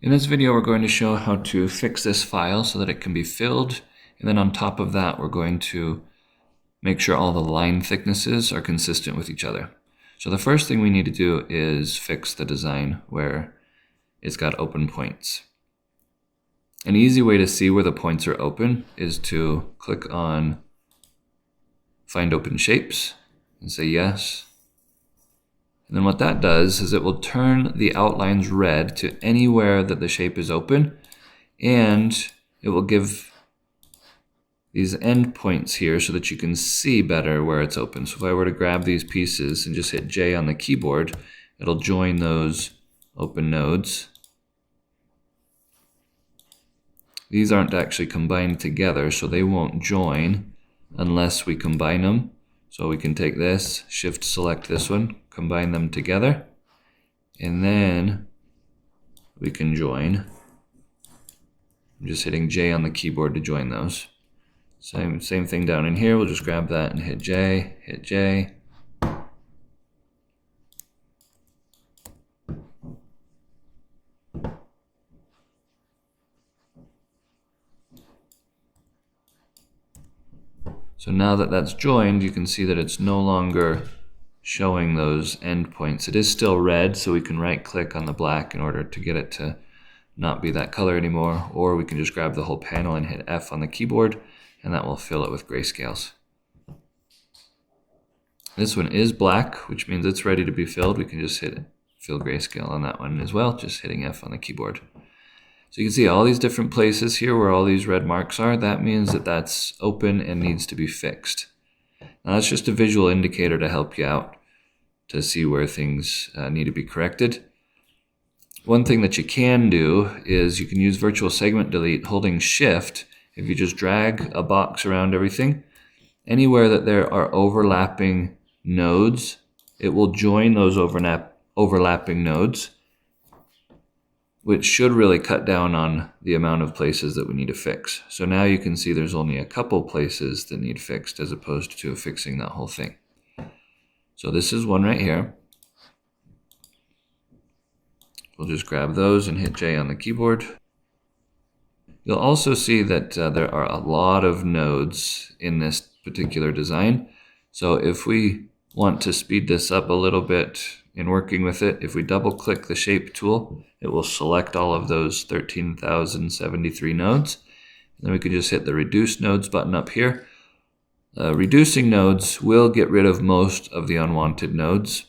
In this video, we're going to show how to fix this file so that it can be filled. And then on top of that, we're going to make sure all the line thicknesses are consistent with each other. So the first thing we need to do is fix the design where it's got open points. An easy way to see where the points are open is to click on Find Open Shapes and say yes. And then what that does is it will turn the outlines red to anywhere that the shape is open, and it will give these endpoints here so that you can see better where it's open. So if I were to grab these pieces and just hit J on the keyboard, it'll join those open nodes. These aren't actually combined together, so they won't join unless we combine them. So we can take this, shift select this one, combine them together, and then we can join. I'm just hitting J on the keyboard to join those. Same thing down in here. We'll just grab that and hit J, hit J. So now that that's joined, you can see that it's no longer showing those endpoints. It is still red, so we can right click on the black in order to get it to not be that color anymore, or we can just grab the whole panel and hit F on the keyboard, and that will fill it with grayscales. This one is black, which means it's ready to be filled. We can just hit fill grayscale on that one as well, just hitting F on the keyboard. So you can see all these different places here where all these red marks are. That means that that's open and needs to be fixed. Now that's just a visual indicator to help you out to see where things need to be corrected. One thing that you can do is you can use virtual segment delete holding shift. If you just drag a box around everything, anywhere that there are overlapping nodes, it will join those overlapping nodes, which should really cut down on the amount of places that we need to fix. So now you can see there's only a couple places that need fixed as opposed to fixing that whole thing. So this is one right here. We'll just grab those and hit J on the keyboard. You'll also see that there are a lot of nodes in this particular design. So if we want to speed this up a little bit in working with it, if we double click the shape tool, it will select all of those 13,073 nodes. And then we can just hit the reduce nodes button up here. Reducing nodes will get rid of most of the unwanted nodes,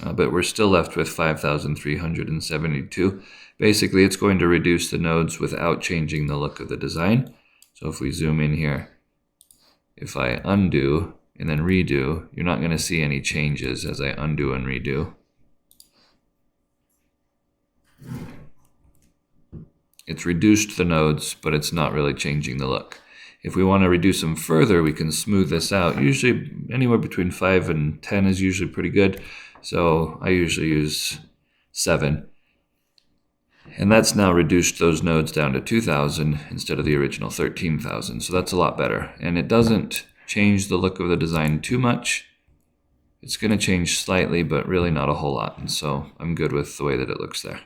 but we're still left with 5,372. Basically, it's going to reduce the nodes without changing the look of the design. So if we zoom in here, if I undo and then redo, you're not going to see any changes as I undo and redo. It's reduced the nodes, but it's not really changing the look. If we want to reduce them further, we can smooth this out. Usually anywhere between 5 and 10 is usually pretty good. So I usually use 7. And that's now reduced those nodes down to 2,000 instead of the original 13,000. So that's a lot better. And it doesn't change the look of the design too much. It's going to change slightly, but really not a whole lot. And so I'm good with the way that it looks there.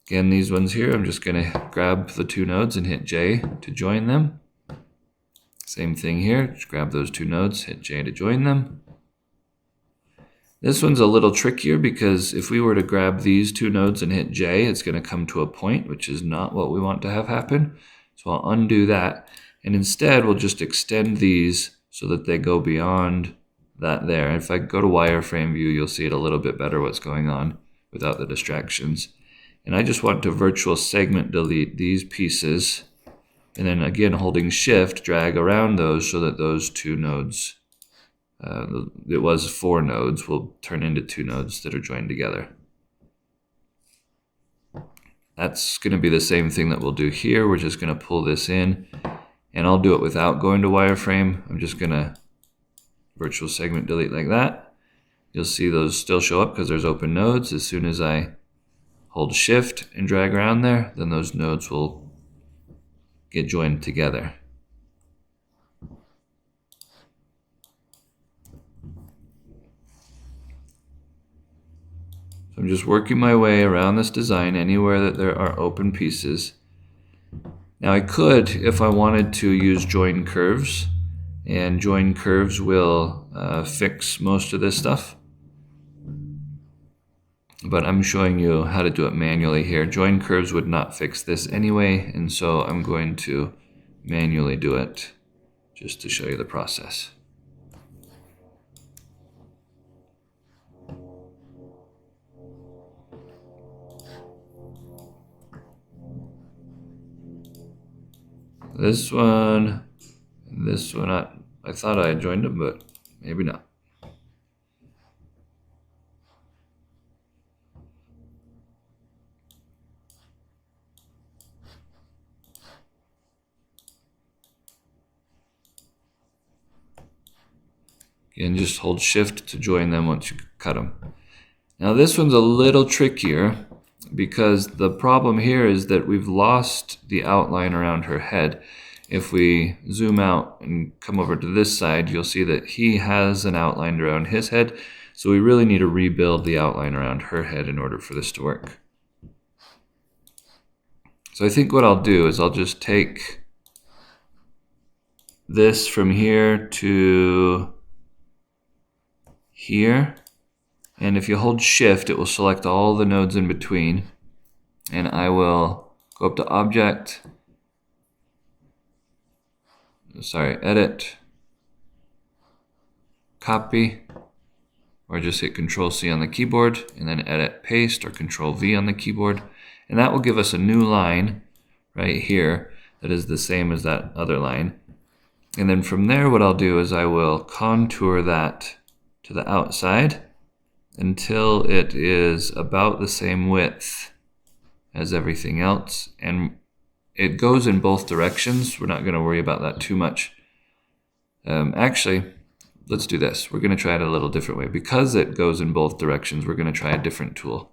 Again, these ones here, I'm just going to grab the two nodes and hit J to join them. Same thing here, just grab those two nodes, hit J to join them. This one's a little trickier because if we were to grab these two nodes and hit J, it's going to come to a point, which is not what we want to have happen. So I'll undo that. And instead, we'll just extend these so that they go beyond that there. If I go to wireframe view, you'll see it a little bit better what's going on without the distractions. And I just want to virtual segment delete these pieces. And then again, holding shift, drag around those so that those two nodes, it was 4 nodes, will turn into 2 nodes that are joined together. That's going to be the same thing that we'll do here. We're just going to pull this in. And I'll do it without going to wireframe. I'm just going to virtual segment delete like that. You'll see those still show up because there's open nodes. As soon as I hold shift and drag around there, then those nodes will get joined together. So I'm just working my way around this design anywhere that there are open pieces. Now I could, if I wanted to, use join curves, and join curves will fix most of this stuff. But I'm showing you how to do it manually here. Join curves would not fix this anyway, and so I'm going to manually do it just to show you the process. This one, I thought I had joined them, but maybe not. Again, just hold shift to join them once you cut them. Now this one's a little trickier because the problem here is that we've lost the outline around her head. If we zoom out and come over to this side, you'll see that he has an outline around his head. So we really need to rebuild the outline around her head in order for this to work. So I think what I'll do is I'll just take this from here to here, and if you hold shift it will select all the nodes in between, and I will go up to object, edit, copy, or just hit Control C on the keyboard, and then edit, paste, or Control V on the keyboard, and that will give us a new line right here that is the same as that other line. And then from there what I'll do is I will contour that to the outside until it is about the same width as everything else, and it goes in both directions. We're not going to worry about that too much. Actually, let's do this. We're going to try it a little different way. Because it goes in both directions, we're going to try a different tool.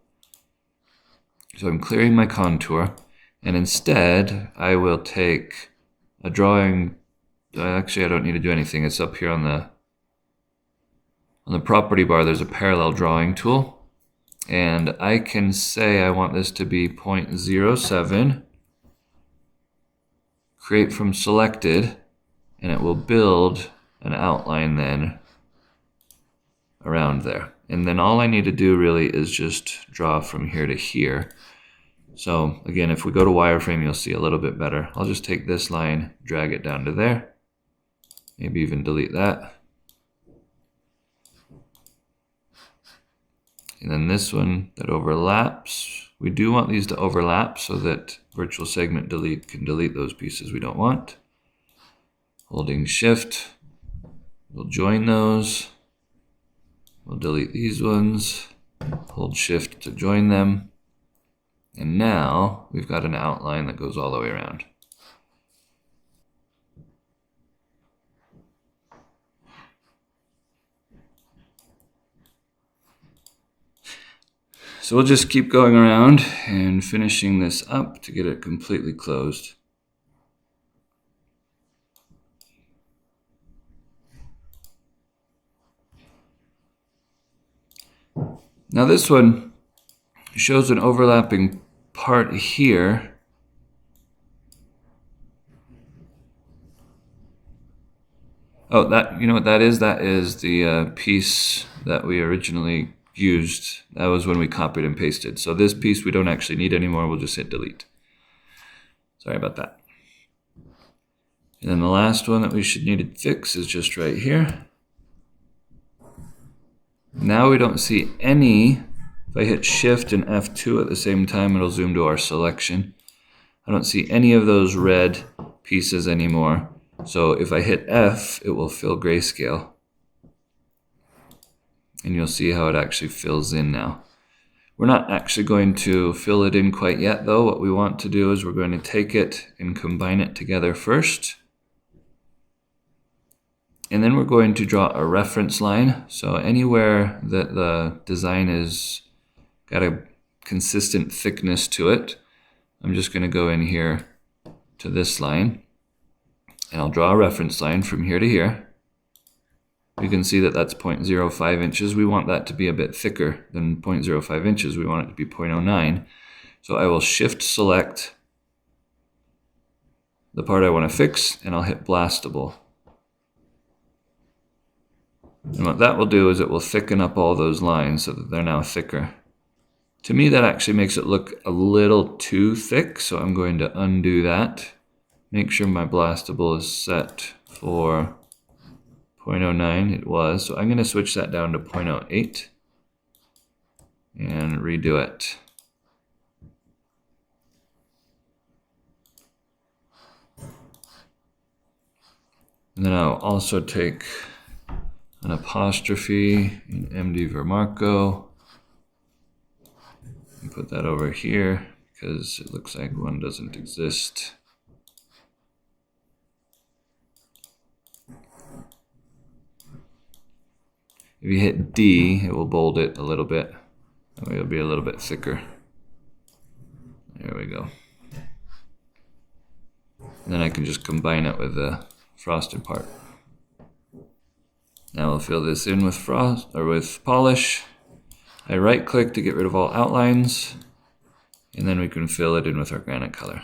So I'm clearing my contour, and instead I will take a drawing. Actually, I don't need to do anything. It's up here on the property bar. There's a parallel drawing tool, and I can say I want this to be 0.07, create from selected, and it will build an outline then around there. And then all I need to do really is just draw from here to here. So again, if we go to wireframe, you'll see a little bit better. I'll just take this line, drag it down to there, maybe even delete that. And then this one that overlaps, we do want these to overlap so that virtual segment delete can delete those pieces we don't want. Holding shift, we'll join those. We'll delete these ones, hold shift to join them. And now we've got an outline that goes all the way around. So we'll just keep going around and finishing this up to get it completely closed. Now this one shows an overlapping part here. Oh, you know what that is? That is the piece that we originally used. That was when we copied and pasted. So this piece we don't actually need anymore. We'll just hit delete. Sorry about that. And then the last one that we should need to fix is just right here. Now we don't see any. If I hit shift and F2 at the same time, it'll zoom to our selection. I don't see any of those red pieces anymore. So if I hit F, it will fill grayscale. And you'll see how it actually fills in now. We're not actually going to fill it in quite yet though. What we want to do is we're going to take it and combine it together first. And then we're going to draw a reference line. So anywhere that the design is got a consistent thickness to it, I'm just going to go in here to this line. And I'll draw a reference line from here to here. You can see that that's 0.05 inches. We want that to be a bit thicker than 0.05 inches. We want it to be 0.09. So I will shift select the part I want to fix, and I'll hit Blastable. And what that will do is it will thicken up all those lines so that they're now thicker. To me, that actually makes it look a little too thick, so I'm going to undo that. Make sure my Blastable is set for 0.09, it was, so I'm going to switch that down to 0.08 and redo it. And then I'll also take an apostrophe in MD Vermarco and put that over here because it looks like one doesn't exist. If you hit D, it will bold it a little bit. That way it'll be a little bit thicker. There we go. And then I can just combine it with the frosted part. Now we'll fill this in with with polish. I right click to get rid of all outlines, and then we can fill it in with our granite color.